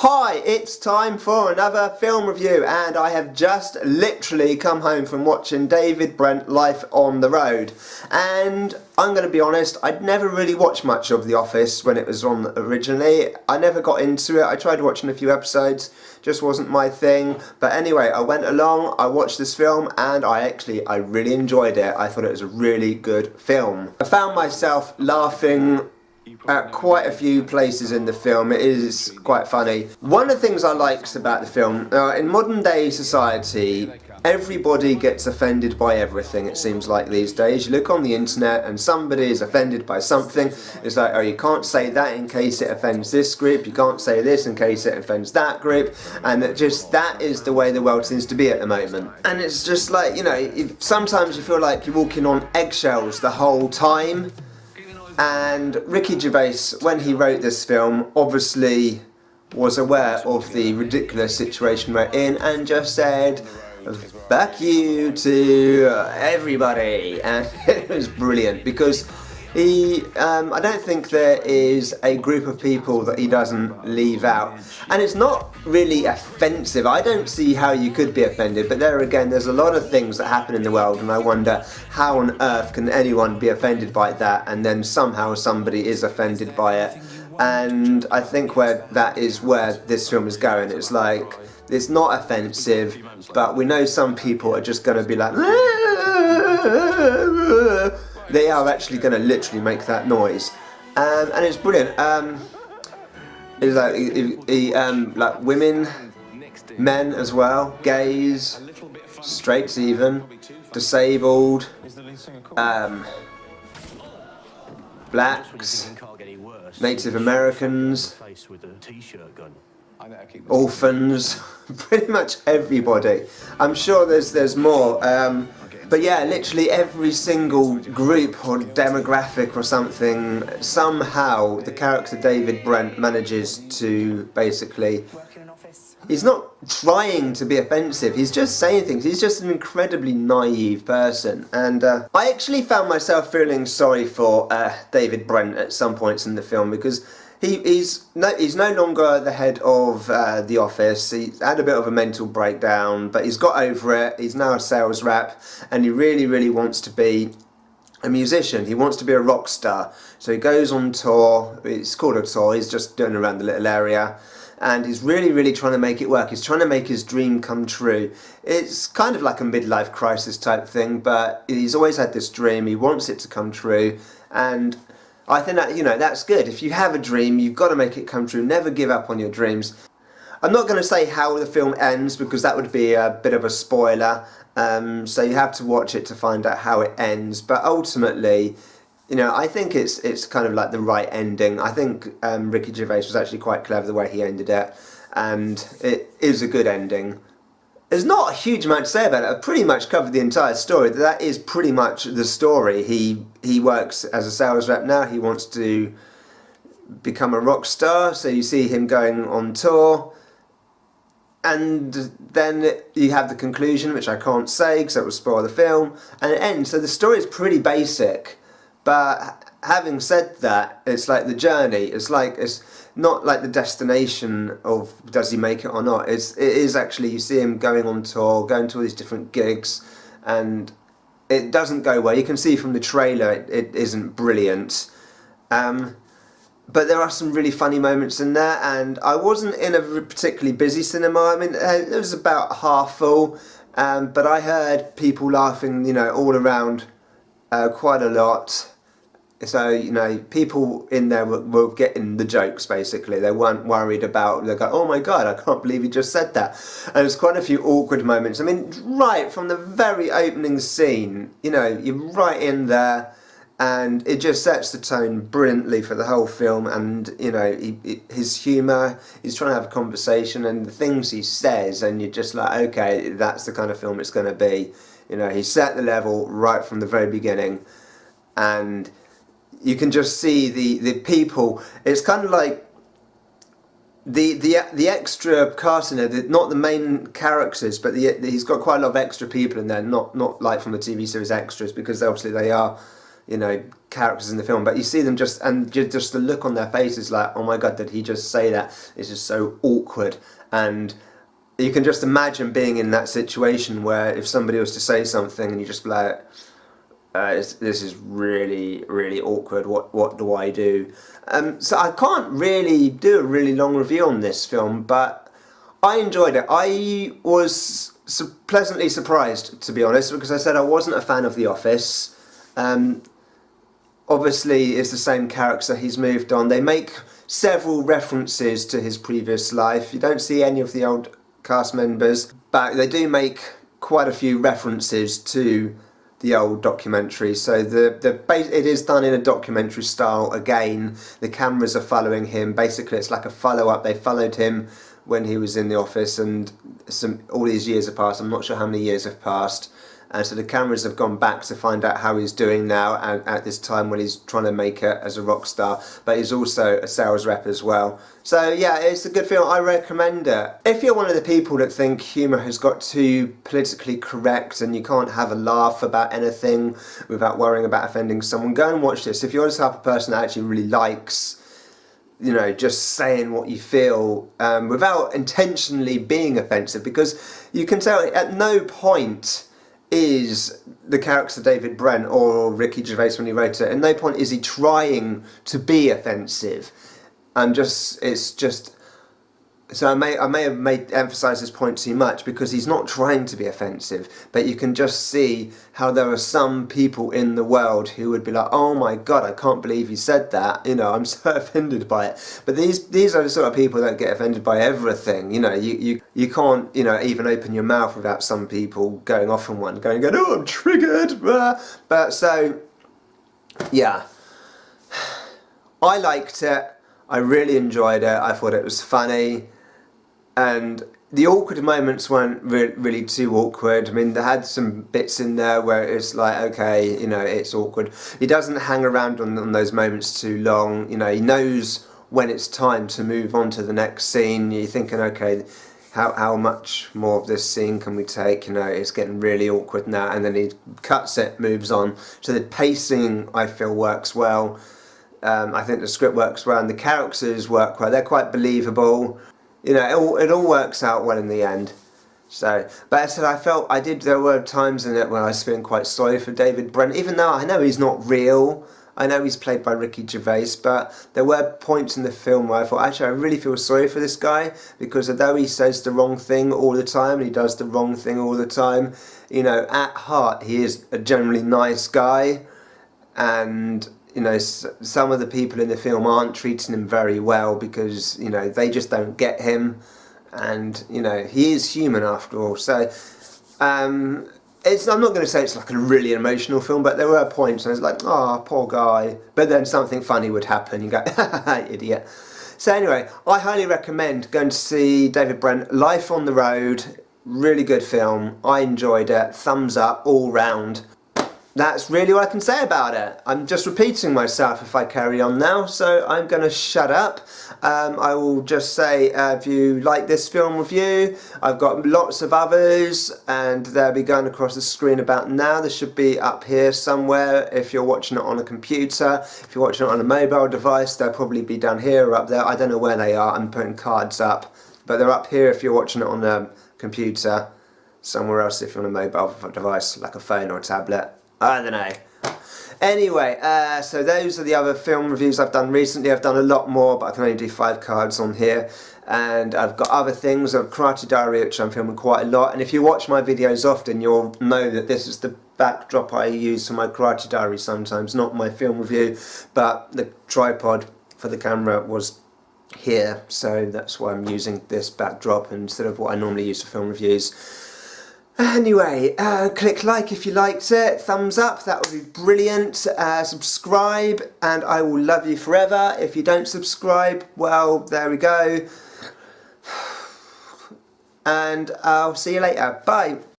Hi, it's time for another film review, and I have just literally come home from watching David Brent Life on the Road. And I'm going to be honest, I'd never really watched much of The Office when it was on originally. I never got into it. I tried watching a few episodes, just wasn't my thing. But anyway, I went along, I watched this film, and I really enjoyed it. I thought it was a really good film. I found myself laughing at quite a few places in the film. It is quite funny. One of the things I liked about the film, in modern day society, everybody gets offended by everything, it seems like these days. You look on the internet and somebody is offended by something. It's like, oh, you can't say that in case it offends this group, you can't say this in case it offends that group, and that is the way the world seems to be at the moment. And it's just like, you know, sometimes you feel like you're walking on eggshells the whole time. And Ricky Gervais, when he wrote this film, obviously was aware of the ridiculous situation we're in and just said, "Fuck you to everybody," and it was brilliant because I don't think there is a group of people that he doesn't leave out, and it's not really offensive. I don't see how you could be offended, but there again, there's a lot of things that happen in the world, and I wonder how on earth can anyone be offended by that, and then somehow somebody is offended by it. And I think that is where this film is going. It's like, it's not offensive, but we know some people are just going to be like, they are actually going to literally make that noise, and it's brilliant. It's like women, men as well, gays, straights even, disabled, blacks, Native Americans, orphans, pretty much everybody. I'm sure there's more. But yeah, literally every single group or demographic or something, somehow the character David Brent manages to basically, he's not trying to be offensive, he's just saying things, he's just an incredibly naive person. And I actually found myself feeling sorry for David Brent at some points in the film, because he's no longer the head of The Office. He's had a bit of a mental breakdown, but he's got over it. He's now a sales rep, and he really, really wants to be a musician. He wants to be a rock star. So he goes on tour. It's called a tour. He's just doing around the little area, and he's really, really trying to make it work. He's trying to make his dream come true. It's kind of like a midlife crisis type thing, but he's always had this dream. He wants it to come true, and I think that, you know, that's good. If you have a dream, you've got to make it come true. Never give up on your dreams. I'm not going to say how the film ends, because that would be a bit of a spoiler. So you have to watch it to find out how it ends. But ultimately, you know, I think it's kind of like the right ending. I think Ricky Gervais was actually quite clever the way he ended it, and it is a good ending. There's not a huge amount to say about it. I've pretty much covered the entire story. That is pretty much the story. He works as a sales rep now. He wants to become a rock star. So you see him going on tour. And then you have the conclusion, which I can't say because that would spoil the film. And it ends. So the story is pretty basic. But having said that, it's like the journey. It's not like the destination of does he make it or not. It is actually, you see him going on tour, going to all these different gigs, and it doesn't go well. You can see from the trailer it isn't brilliant. But there are some really funny moments in there, and I wasn't in a particularly busy cinema. I mean, it was about half full, but I heard people laughing, you know, all around quite a lot. So, you know, people in there were getting the jokes, basically. They weren't worried about, they go, oh my god, I can't believe he just said that. And there's quite a few awkward moments. I mean, right from the very opening scene, you know, you're right in there, and it just sets the tone brilliantly for the whole film. And, you know, his humour, he's trying to have a conversation, and the things he says, and you're just like, okay, that's the kind of film it's going to be. You know, he set the level right from the very beginning, and you can just see the people. It's kind of like the extra cast in there, not the main characters, but he's got quite a lot of extra people in there, not like from the TV series extras, because obviously they are you know, characters in the film, but you see them just the look on their faces, like, oh my god, did he just say that? It's just so awkward. And you can just imagine being in that situation where if somebody was to say something and you just be like, this is really, really awkward, what do I do? So I can't really do a really long review on this film, but I enjoyed it. I was pleasantly surprised, to be honest, because I said I wasn't a fan of The Office. Obviously, it's the same character, he's moved on. They make several references to his previous life. You don't see any of the old cast members, but they do make quite a few references to the old documentary. So it is done in a documentary style again. The cameras are following him. Basically, it's like a follow-up. They followed him when he was in the office, and all these years have passed. I'm not sure how many years have passed. And so the cameras have gone back to find out how he's doing now at this time when he's trying to make it as a rock star. But he's also a sales rep as well. So yeah, it's a good film. I recommend it. If you're one of the people that think humour has got too politically correct and you can't have a laugh about anything without worrying about offending someone, go and watch this. If you're the type of person that actually really likes, you know, just saying what you feel without intentionally being offensive, because you can tell at no point is the character David Brent or Ricky Gervais when he wrote it, at no point is he trying to be offensive. It's just, so I may have emphasised this point too much, because he's not trying to be offensive, but you can just see how there are some people in the world who would be like, oh my god, I can't believe he said that, you know, I'm so offended by it. But these are the sort of people that get offended by everything, you know. You can't, you know, even open your mouth without some people going off on one, going, oh, I'm triggered. But so, yeah, I liked it. I really enjoyed it. I thought it was funny. And the awkward moments weren't really too awkward. I mean, they had some bits in there where it's like, okay, you know, it's awkward. He doesn't hang around on those moments too long. You know, he knows when it's time to move on to the next scene. You're thinking, okay, how much more of this scene can we take? You know, it's getting really awkward now. And then he cuts it, moves on. So the pacing, I feel, works well. I think the script works well and the characters work well. They're quite believable. You know, it all works out well in the end. So, but as I said, there were times in it when I was feeling quite sorry for David Brent, even though I know he's not real. I know he's played by Ricky Gervais, but there were points in the film where I thought, actually, I really feel sorry for this guy, because although he says the wrong thing all the time, and he does the wrong thing all the time, you know, at heart, he is a generally nice guy, and you know, some of the people in the film aren't treating him very well because, you know, they just don't get him, and, you know, he is human after all. So, I'm not going to say it's like a really emotional film, but there were points when I was like, oh, poor guy, but then something funny would happen, you go, idiot. So anyway, I highly recommend going to see David Brent, Life on the Road, really good film, I enjoyed it, thumbs up all round. That's really what I can say about it. I'm just repeating myself if I carry on now, so I'm going to shut up. I will just say, if you like this film review, I've got lots of others, and they'll be going across the screen about now. They should be up here somewhere if you're watching it on a computer. If you're watching it on a mobile device, they'll probably be down here or up there. I don't know where they are. I'm putting cards up, but they're up here if you're watching it on a computer. Somewhere else if you're on a mobile device, like a phone or a tablet. I don't know. Anyway, so those are the other film reviews I've done recently. I've done a lot more, but I can only do 5 cards on here. And I've got other things. I've Karate Diary, which I'm filming quite a lot. And if you watch my videos often, you'll know that this is the backdrop I use for my Karate Diary sometimes. Not my film review, but the tripod for the camera was here. So that's why I'm using this backdrop instead of what I normally use for film reviews. Anyway, click like if you liked it, thumbs up, that would be brilliant, subscribe, and I will love you forever. If you don't subscribe, well, there we go, and I'll see you later, bye.